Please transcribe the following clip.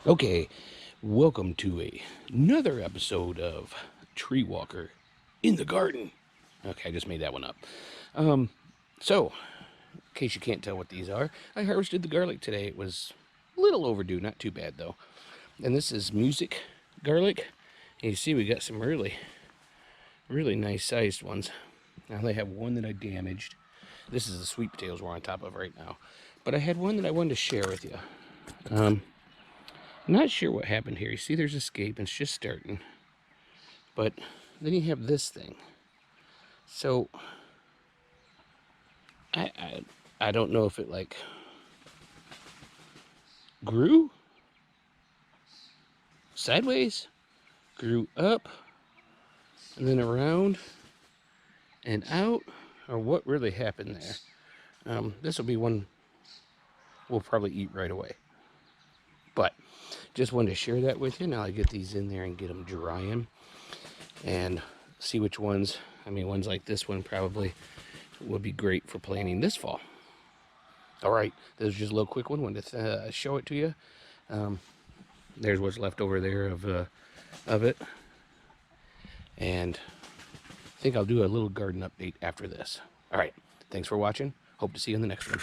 Okay, welcome to another episode of TreeWalker in the garden. Okay, I just made that one up. So, in case you can't tell what these are, I harvested the garlic today. It was a little overdue, not too bad though. And this is music garlic. And you see we got some really nice sized ones. I only have one that I damaged. This is the sweet potatoes we're on top of right now. But I had one that I wanted to share with you. Not sure what happened here. You see there's escape and it's just starting. But then you have this thing. So I, I I don't know if it like grew sideways, grew up, and then around and out, or what really happened there. This will be one we'll probably eat right away. But just wanted to share that with you. Now I get these in there and get them drying and see which ones. I mean, ones like this one probably would be great for planting this fall. All right, this is just a little quick one. Wanted to show it to you. There's what's left over there of it, and I think I'll do a little garden update after this. All right, thanks for watching. Hope to see you in the next one.